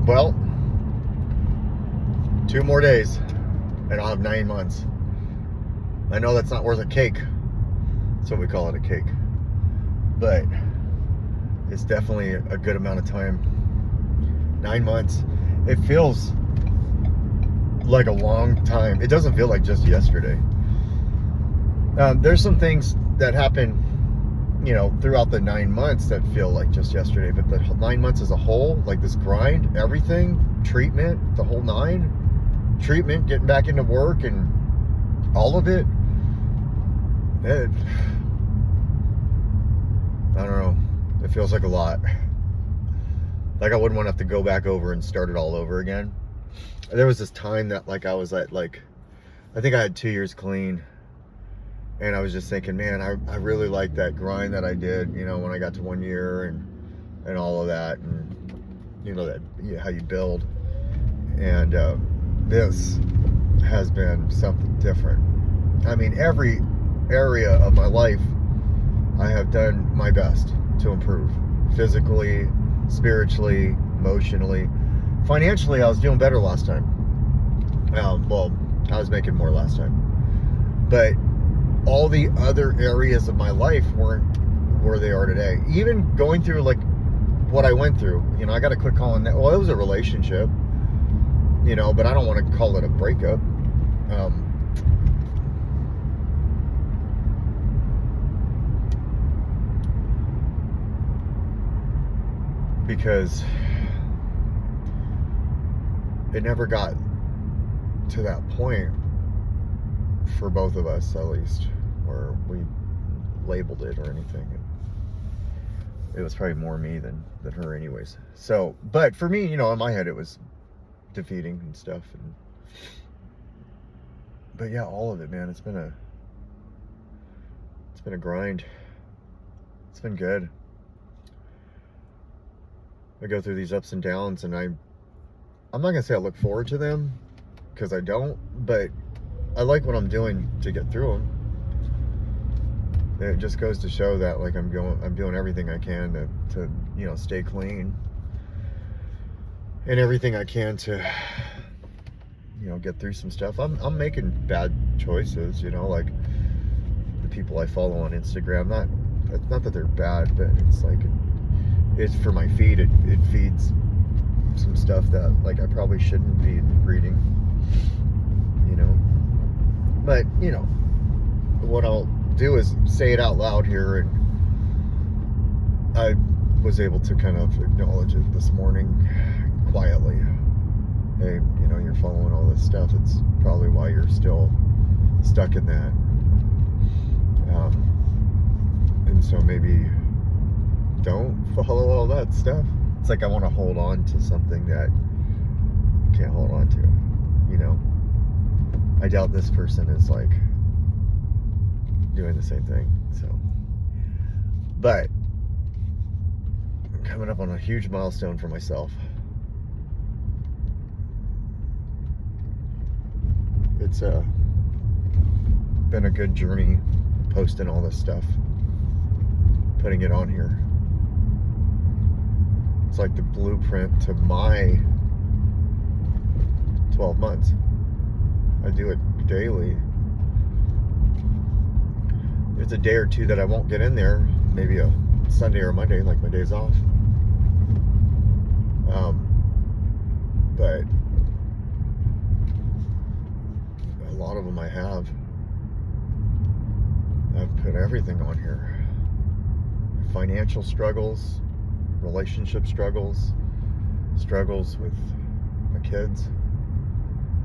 Well, 2 more days and I'll have 9 months. I know that's not worth a cake. That's what we call it, a cake. But it's definitely a good amount of time. 9 months. It feels like a long time. It doesn't feel like just yesterday. There's some things that happen, throughout the 9 months that feel like just yesterday, but the 9 months as a whole, like this grind, everything, treatment, the whole nine, treatment, getting back into work and all of it, I don't know, it feels like a lot. Like I wouldn't want to have to go back over and start it all over again. There was this time that I was at I think I had 2 years clean. And I was just thinking, man, I really like that grind that I did, when I got to 1 year and all of that, and how you build. And this has been something different. I mean, every area of my life, I have done my best to improve. Physically, spiritually, emotionally. Financially, I was doing better last time. Well, I was making more last time. But all the other areas of my life weren't where they are today. Even going through what I went through, I got to quit calling that. Well, it was a relationship, but I don't want to call it a breakup. Because it never got to that point for both of us, at least, where we labeled it or anything. It was probably more me than her anyways. So, but for me, in my head, it was defeating and stuff. But yeah, all of it, man, it's been a grind. It's been good. I go through these ups and downs, and I'm not gonna say I look forward to them, because I don't, but I like what I'm doing to get through them. It just goes to show that I'm doing everything I can to stay clean, and everything I can to get through some stuff. I'm making bad choices, like the people I follow on Instagram. Not that they're bad, but it's for my feed. It feeds some stuff that I probably shouldn't be reading, But, what I'll do is say it out loud here, and I was able to kind of acknowledge it this morning quietly. Hey, you're following all this stuff. It's probably why you're still stuck in that. And so maybe don't follow all that stuff. It's I want to hold on to something that I can't hold on to, I doubt this person is doing the same thing. So, but I'm coming up on a huge milestone for myself. It's been a good journey posting all this stuff, putting it on here. It's the blueprint to my 12 months. I do it daily. There's a day or two that I won't get in there, maybe a Sunday or a Monday, my days off. But a lot of them I've put everything on here. Financial struggles, relationship struggles with my kids,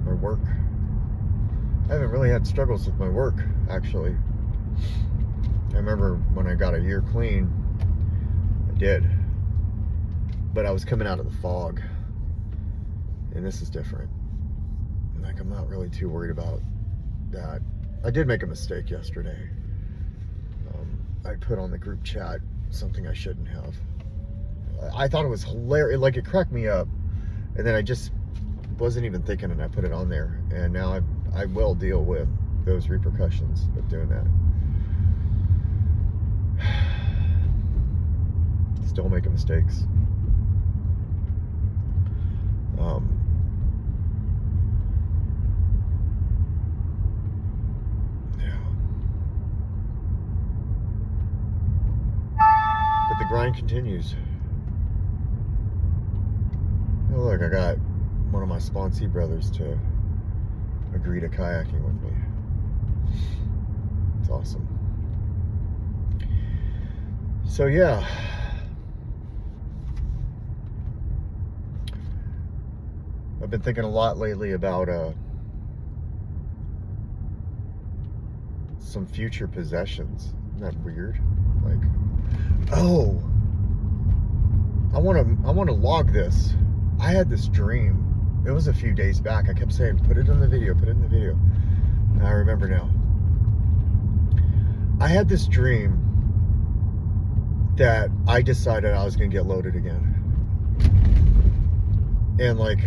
my work. I haven't really had struggles with my work, actually. I remember when I got a year clean, I did. But I was coming out of the fog. And this is different. I'm not really too worried about that. I did make a mistake yesterday. I put on the group chat something I shouldn't have. I thought it was hilarious. It cracked me up. And then I just wasn't even thinking, and I put it on there. And now I will deal with those repercussions of doing that. Still making mistakes. Yeah. But the grind continues. Oh, look, I got one of my sponsee brothers to agree to kayaking with me. It's awesome. So yeah, I've been thinking a lot lately about some future possessions. Isn't that weird? Like, oh, I want to log this. I had this dream. It was a few days back. I kept saying, put it in the video, put it in the video. And I remember now. I had this dream that I decided I was going to get loaded again. And like,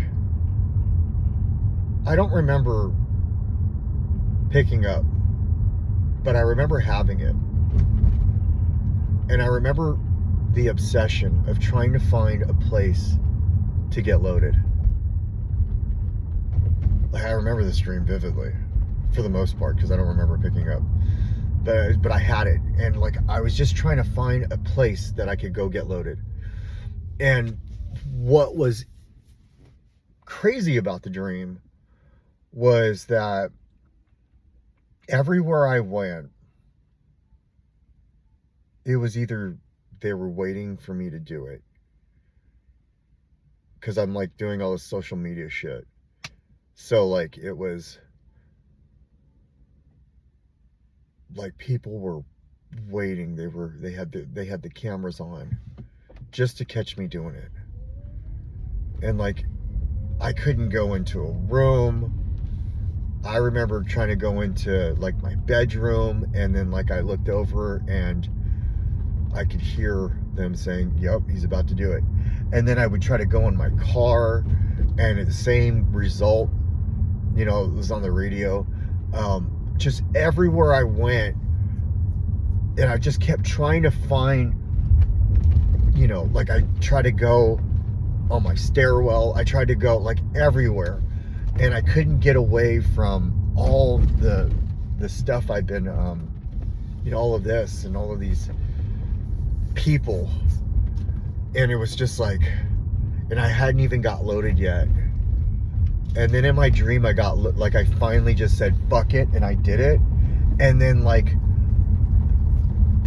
I don't remember picking up, but I remember having it. And I remember the obsession of trying to find a place to get loaded. Like, I remember this dream vividly, for the most part, because I don't remember picking up. But I had it, and like, I was just trying to find a place that I could go get loaded. And what was crazy about the dream was that everywhere I went, it was either they were waiting for me to do it, because I'm like doing all this social media shit. So like, it was like people were waiting. They had the cameras on just to catch me doing it. And like, I couldn't go into a room. I remember trying to go into like my bedroom, and then like I looked over and I could hear them saying, yep, he's about to do it. And then I would try to go in my car, and the same result, you know, it was on the radio. Just everywhere I went, and I just kept trying to find, you know, like I tried to go on my stairwell, I tried to go like everywhere, and I couldn't get away from all the stuff I've been, you know, all of this and all of these people. And it was just like, and I hadn't even got loaded yet. And then in my dream, I got, like, I finally just said, fuck it, and I did it. And then, like,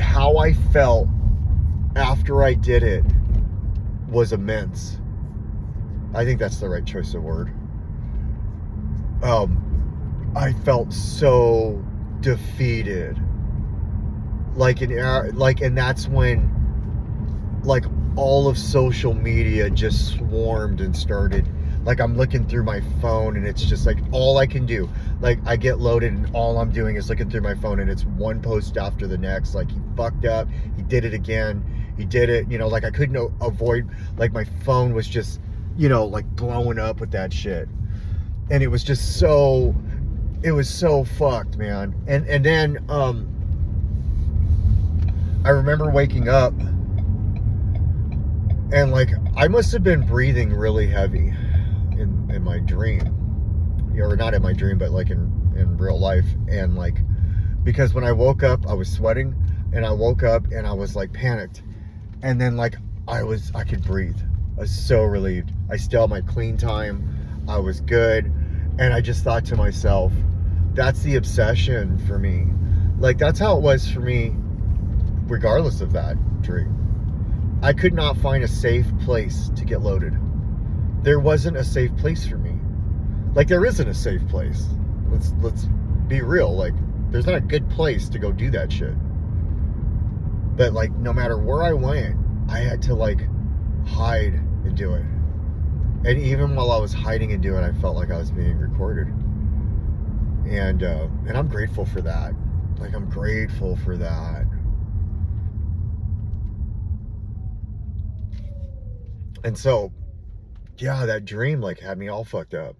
how I felt after I did it was immense. I think that's the right choice of word. I felt so defeated. And that's when, like, all of social media just swarmed and started. Like, I'm looking through my phone, and it's just like all I can do. Like, I get loaded, and all I'm doing is looking through my phone, and it's one post after the next. Like, he fucked up, he did it again, he did it, you know, like I couldn't avoid, like my phone was just, you know, like blowing up with that shit. And it was just so, it was so fucked, man. And then I remember waking up, and like, I must have been breathing really heavy in my dream, or not in my dream, but like in real life. And like, because when I woke up, I was sweating, and I woke up and I was like panicked, and then like I could breathe. I was so relieved. I still had my clean time, I was good. And I just thought to myself, that's the obsession for me. Like, that's how it was for me regardless of that dream. I could not find a safe place to get loaded. There wasn't a safe place for me. Like, there isn't a safe place. Let's be real. Like, there's not a good place to go do that shit. But like, no matter where I went, I had to like hide and do it. And even while I was hiding and doing it, I felt like I was being recorded. And I'm grateful for that. Like, I'm grateful for that. And so, yeah, that dream like had me all fucked up.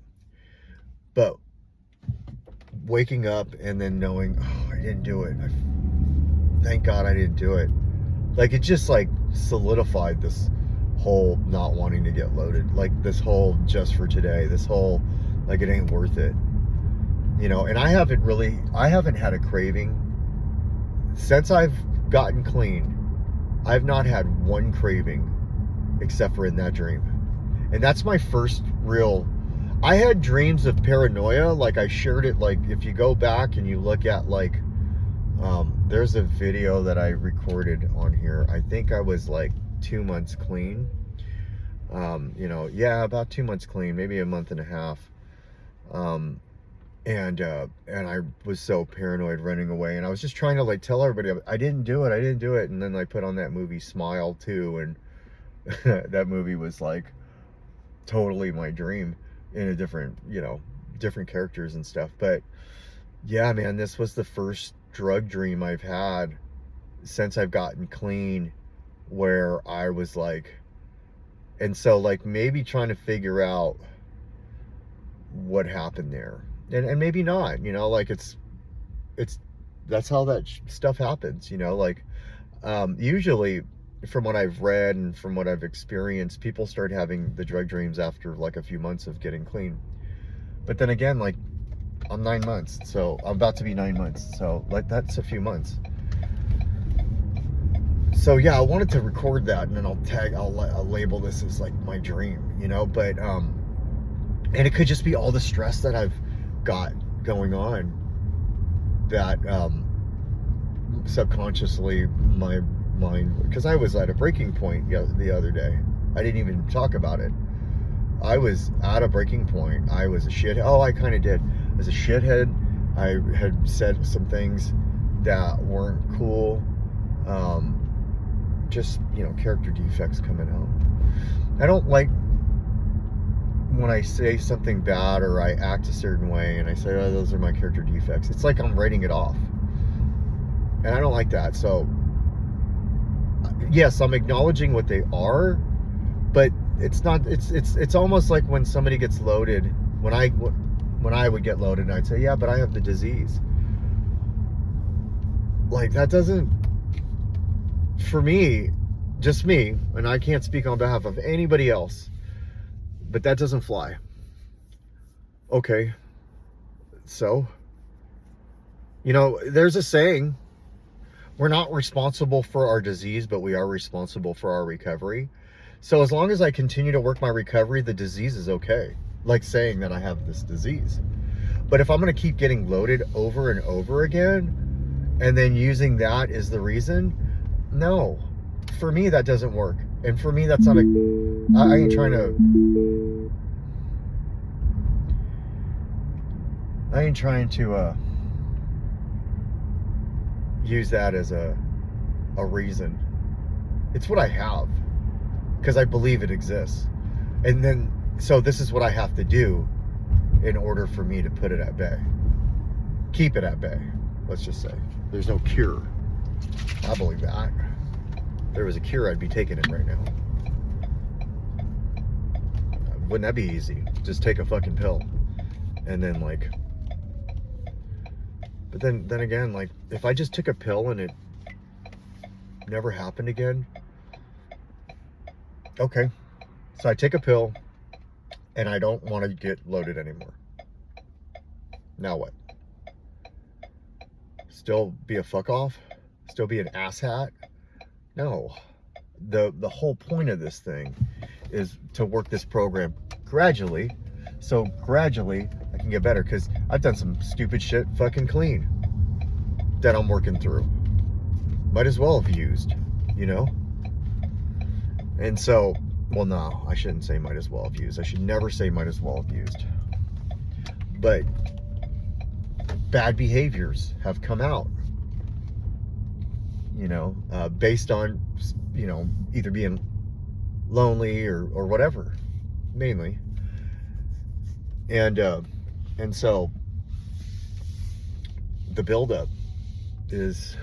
But waking up and then knowing, oh, I didn't do it. Thank God I didn't do it. Like, it just like solidified this whole not wanting to get loaded, like this whole just for today, this whole like it ain't worth it, you know. And I haven't had a craving since I've gotten clean. I've not had one craving except for in that dream. And that's my first real, I had dreams of paranoia, like I shared it, like if you go back and you look at like there's a video that I recorded on here. I think I was like 2 months clean, you know, yeah, about 2 months clean, maybe a month and a half, and I was so paranoid running away, and I was just trying to like tell everybody I didn't do it, and then I put on that movie Smile too, and that movie was like totally my dream in a different, you know, different characters and stuff. But yeah, man, this was the first drug dream I've had since I've gotten clean, where I was like, and so like maybe trying to figure out what happened there, and maybe not, you know, like it's that's how that stuff happens, you know. Like usually from what I've read and from what I've experienced, people start having the drug dreams after like a few months of getting clean. But then again, like I'm 9 months, so I'm about to be 9 months, so like that's a few months. So yeah, I wanted to record that, and then I'll label this as like my dream, you know. But and it could just be all the stress that I've got going on, that subconsciously my mind, because I was at a breaking point the other day. I didn't even talk about it. I was at a breaking point. I was a shithead. Oh, I kind of did. As a shithead, I had said some things that weren't cool. Just, you know, character defects coming out. I don't like when I say something bad or I act a certain way and I say, oh, those are my character defects. It's like I'm writing it off. And I don't like that. So yes, I'm acknowledging what they are, but it's not, it's almost like when somebody gets loaded, when I would get loaded and I'd say, yeah, but I have the disease. Like that doesn't, for me, just me, and I can't speak on behalf of anybody else, but that doesn't fly. Okay, so, you know, there's a saying, we're not responsible for our disease, but we are responsible for our recovery. So as long as I continue to work my recovery, the disease is okay. Like saying that I have this disease. But if I'm going to keep getting loaded over and over again, and then using that as the reason, no. For me, that doesn't work. And for me, that's not a, I ain't trying to use that as a reason. It's what I have, because I believe it exists. And then, so this is what I have to do in order for me to put it at bay. Keep it at bay, let's just say. There's no cure. I believe that. If there was a cure, I'd be taking it right now. Wouldn't that be easy? Just take a fucking pill. And then like, but then again, like if I just took a pill and it never happened again, okay. So I take a pill and I don't want to get loaded anymore. Now what? Still be a fuck off? Still be an asshat? No. The whole point of this thing is to work this program gradually, so gradually I can get better, because I've done some stupid shit fucking clean that I'm working through. Might as well have used, you know? And so, well, no, I shouldn't say might as well have used. I should never say might as well have used. But bad behaviors have come out, you know, based on, you know, either being lonely or whatever, mainly. And so the buildup is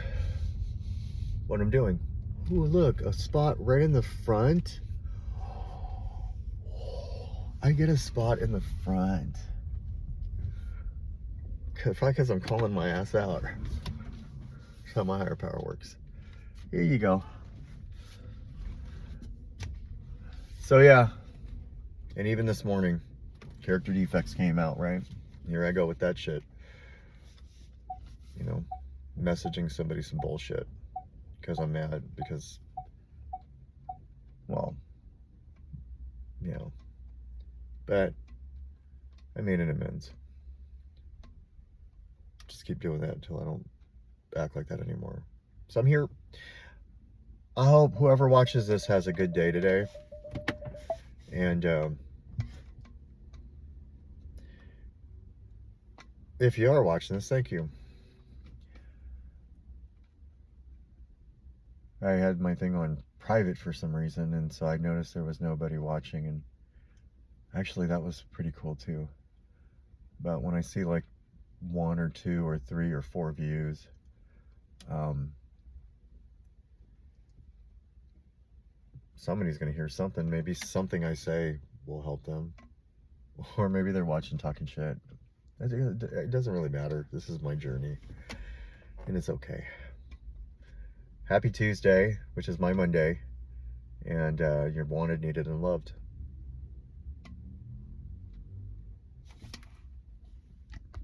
what I'm doing. Ooh, look, a spot right in the front. I get a spot in the front. Probably because I'm calling my ass out. That's how my higher power works. Here you go. So yeah, and even this morning, character defects came out, right? Here I go with that shit. You know, messaging somebody some bullshit because I'm mad because, well, you know, but I made an amends. Just keep doing that until I don't act like that anymore. So I'm here. I hope whoever watches this has a good day today. And if you are watching this, thank you. I had my thing on private for some reason, and so I noticed there was nobody watching, and actually that was pretty cool too. But when I see like 1 or 2 or 3 or 4 views, somebody's gonna hear something. Maybe something I say will help them, or maybe they're watching talking shit. It doesn't really matter. This is my journey, and it's okay. Happy Tuesday, which is my Monday, and you're wanted, needed, and loved.